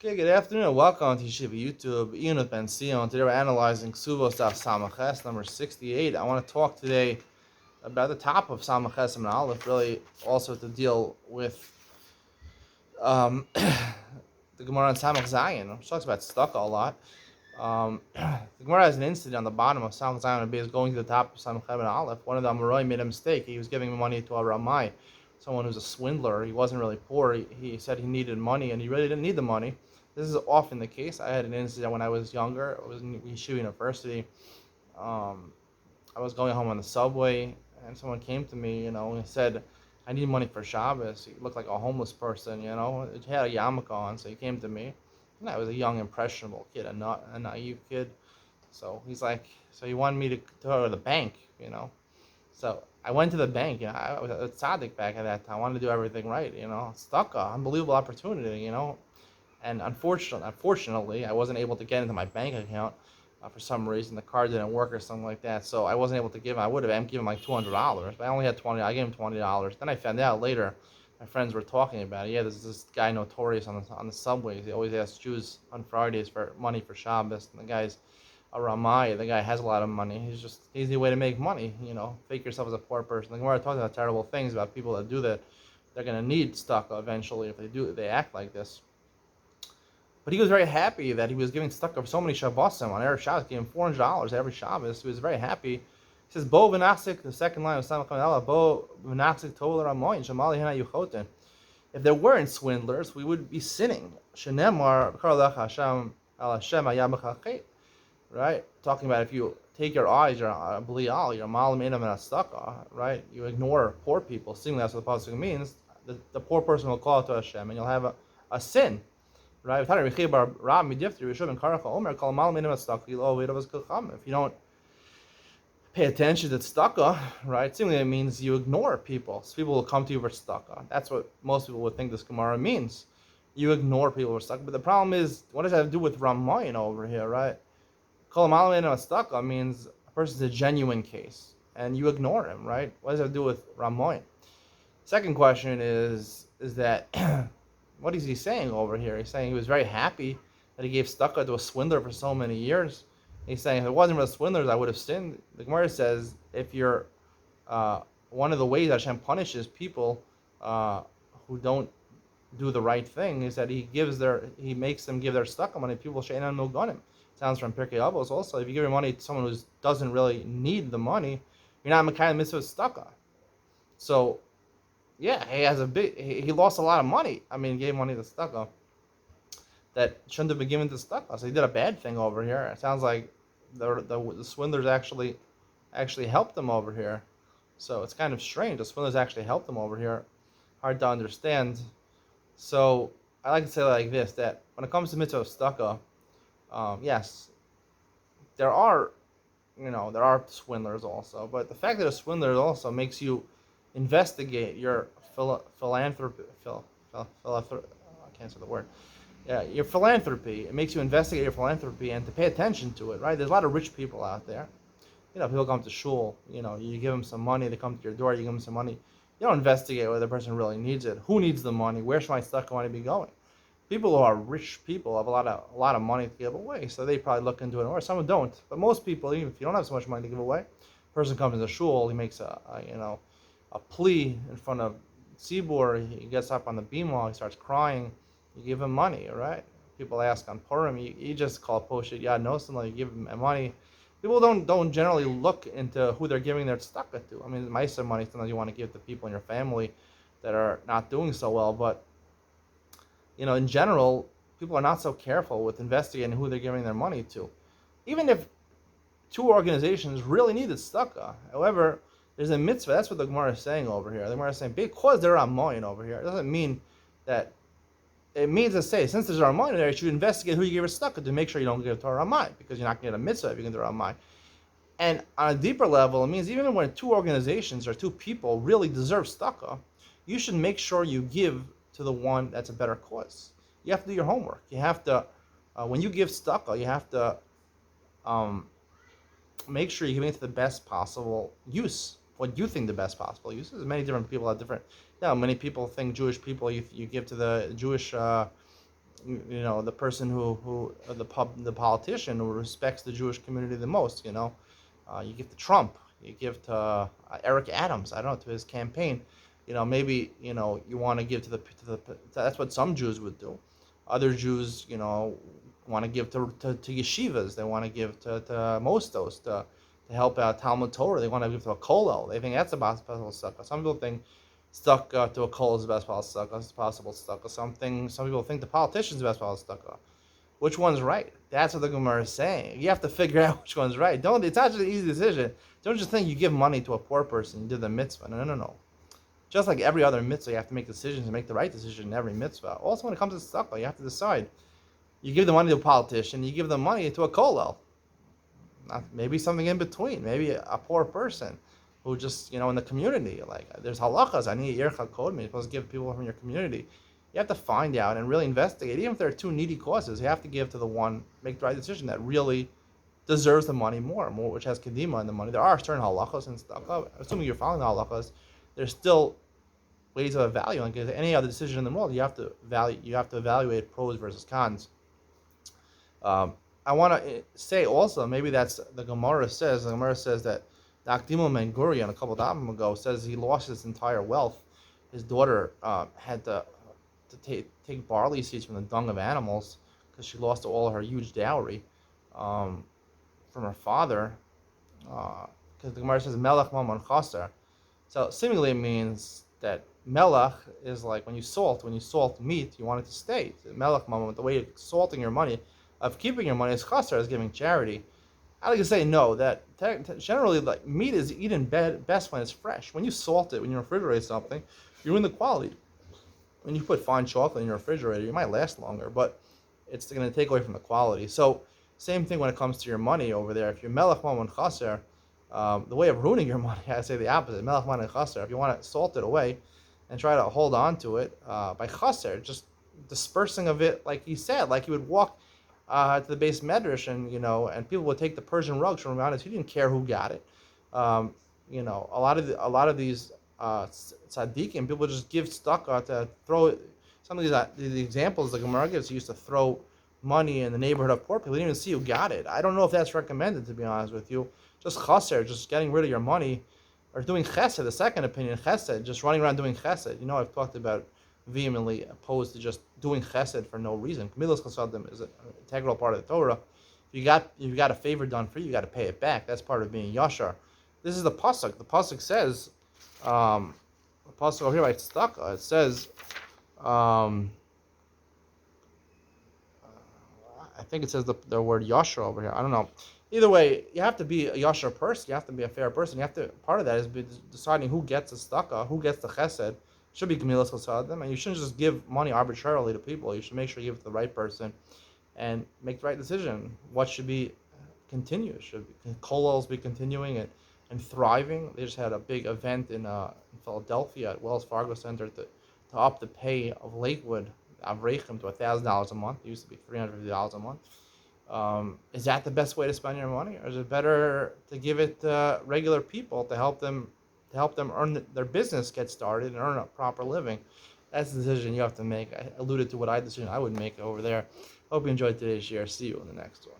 Okay, good afternoon. Welcome to Yeshiva YouTube. Iyun with Benzion. Today we're analyzing Kesubos Samaches number 68. I want to talk today about the top of Samaches and Aleph, really also to deal with the Gemara on Samach Zion, which talks about stucco a lot. The Gemara has an incident on the bottom of Samach Zion is going to the top of Samach and Aleph. One of the Amorai made a mistake. He was giving money to a Ramai, someone who's a swindler. He wasn't really poor. He said he needed money, and he really didn't need the money. This is often the case. I had an incident when I was younger. I was in Yeshiva University. Um, I was going home on the subway, and someone came to me, and said, "I need money for Shabbos." He looked like a homeless person, He had a yarmulke on, so he came to me. And I was a young, impressionable kid, a naive kid. So he's like, so he wanted me to go to the bank, So I went to the bank. I was a tzaddik back at that time. I wanted to do everything right, Stuck, unbelievable opportunity, And unfortunately, I wasn't able to get into my bank account for some reason. The card didn't work or something like that, so I wasn't able to give him. I would have given him like $200, but I only had 20. I gave him $20. Then I found out later, my friends were talking about it. Yeah, there's this guy notorious on the subways. He always asks Jews on Fridays for money for Shabbos, and the guy's a Ramai. The guy has a lot of money. He's just an easy way to make money. Fake yourself as a poor person. The Gemara talks about terrible things about people that do that. They're gonna need stuff eventually if they act like this. But he was very happy that he was giving stuck up so many Shabbosim on Erev Shabbos, gave him $400 every Shabbos. He was very happy. He says, Bo v'nachzik, the second line of Samach Kamala, Bo v'nachzik tol ramoin, Shamali hina yuchotin. If there weren't swindlers, we would be sinning. Shenemar, Karlach Hashem, al Hashem ayamachachet. Right? Talking about if you take your eyes, your blial, your malam inam and astaka, right? You ignore poor people. Seeing that's what the Pasuk means. The poor person will call out to Hashem, and you'll have a sin. Right? If you don't pay attention to tzedakah, right? Seemingly it means you ignore people. So people will come to you for tzedakah. That's what most people would think this Gemara means. You ignore people for tzedakah. But the problem is, what does that have to do with Ramayan over here, right? Kol malam tzedakah means a person's a genuine case, and you ignore him, right? What does that have to do with Ramayan? Second question is that what is he saying over here? He's saying he was very happy that he gave stucco to a swindler for so many years. He's saying if it wasn't for the swindlers, I would have sinned. The Gemara says if you're one of the ways that Hashem punishes people who don't do the right thing is that he makes them give their stucco money. People she'enan milganim. Sounds from Pirkei Avos also. If you give your money to someone who doesn't really need the money, you're not mekayim mitzvah stucco. So yeah, he lost a lot of money. I mean, he gave money to stucco that shouldn't have been given to stucco. So he did a bad thing over here. It sounds like the swindlers actually helped him over here. So it's kind of strange. The swindlers actually helped him over here. Hard to understand. So I like to say like this, that when it comes to mitzvah of stucco, yes, there are swindlers also. But the fact that a swindler also makes you investigate your philanthropy. I can't say the word. Yeah, your philanthropy. It makes you investigate your philanthropy and to pay attention to it, right? There's a lot of rich people out there. People come to shul. You give them some money. They come to your door. You give them some money. You don't investigate whether the person really needs it. Who needs the money? Where should my stuff money be going? People who are rich people have a lot of money to give away, so they probably look into it. Or some don't. But most people, even if you don't have so much money to give away, person comes to shul. He makes a plea in front of Tzibur. He gets up on the bima, he starts crying. You give him money, right? People ask on Purim, you just call Poshet Yad Nosim, you give him money. People don't generally look into who they're giving their tzedakah to. I mean, meiser money sometimes you want to give to people in your family that are not doing so well, but in general, people are not so careful with investigating who they're giving their money to. Even if two organizations really needed tzedakah, however, there's a mitzvah. That's what the Gemara is saying over here. The Gemara is saying because there are amoyin over here, it doesn't mean that. It means to say since there's a amoyin there, you should investigate who you give a tzedakah to make sure you don't give it to a ramai, because you're not going to get a mitzvah if you give it to a ramai. And on a deeper level, it means even when two organizations or two people really deserve tzedakah, you should make sure you give to the one that's a better cause. You have to do your homework. You have to, when you give tzedakah, you have to make sure you're giving it to the best possible use. What you think the best possible use is. Many different people have different. Many people think Jewish people you give to the Jewish the person the politician who respects the Jewish community the most. You give to Trump, you give to Eric Adams. I don't know, to his campaign. Maybe you want to give to the. That's what some Jews would do. Other Jews, want to give to yeshivas. They want to give to mostos to help out Talmud Torah. They want to give to a kollel. They think that's the best possible sukkah. Some people think stuck to a kollel is the best possible sukkah. Some people think the politician is the best possible sukkah. Which one's right? That's what the Gemara is saying. You have to figure out which one's right. It's not just an easy decision. Don't just think you give money to a poor person, you did the mitzvah. No. Just like every other mitzvah, you have to make decisions and make the right decision in every mitzvah. Also, when it comes to sukkah, you have to decide. You give the money to a politician, you give the money to a kollel. Maybe something in between. Maybe a poor person who just, in the community. Like, there's halachas. I need yercha kodmi. You're supposed to give people from your community. You have to find out and really investigate. Even if there are two needy causes, you have to give to the one, make the right decision that really deserves the money more, which has kedima in the money. There are certain halachas and stuff. Assuming you're following the halachas, there's still ways of evaluating. Like any other decision in the world, you have to evaluate pros versus cons. I want to say also, maybe that's the Gemara says. The Gemara says that Akdimu Ben Gurion, a couple of days ago, says he lost his entire wealth. His daughter had to take barley seeds from the dung of animals because she lost all her huge dowry from her father. Because the Gemara says Melech Mamon Chaser, so seemingly it means that Melech is like when you salt meat, you want it to stay. Melech Mamon, the way you're salting your money, of keeping your money is Chaser, is giving charity. I like to say no. That generally, like, meat is eaten best when it's fresh. When you salt it, when you refrigerate something, you ruin the quality. When you put fine chocolate in your refrigerator, it might last longer, but it's going to take away from the quality. So, same thing when it comes to your money over there. If you're melech mamon chaser, the way of ruining your money, I say the opposite. Melech mamon chaser. If you want to salt it away and try to hold on to it by chaser, just dispersing of it, like he said, like he would walk to the base medrash, and people would take the Persian rugs from around us. He didn't care who got it. A lot of these tzaddikim, people just give tzedakah to throw it. Some of these examples the Gemara gives, he used to throw money in the neighborhood of poor people. He didn't even see who got it. I don't know if that's recommended, to be honest with you. Just chaser, just getting rid of your money, or doing chesed. The second opinion, chesed, just running around doing chesed. I've talked about vehemently opposed to just doing chesed for no reason. Milas chasadim is an integral part of the Torah. If you got a favor done for you, you got to pay it back. That's part of being yashar. This is the pasuk. The pasuk says, the pasuk over here by tzedakah, it says, I think it says the word yashar over here. I don't know. Either way, you have to be a yashar person. You have to be a fair person. Part of that is deciding who gets the tzedakah, who gets the chesed. It should be gemilas chasadim, and you shouldn't just give money arbitrarily to people. You should make sure you give it to the right person, and make the right decision. What should be continue? Should kollels be continuing and thriving? They just had a big event in Philadelphia at Wells Fargo Center to up the pay of Lakewood Avreichim to $1,000 a month. It used to be $350 a month. Is that the best way to spend your money, or is it better to give it to regular people to help them earn their business, get started, and earn a proper living? That's the decision you have to make. I alluded to what decision I would make over there. Hope you enjoyed today's share. See you in the next one.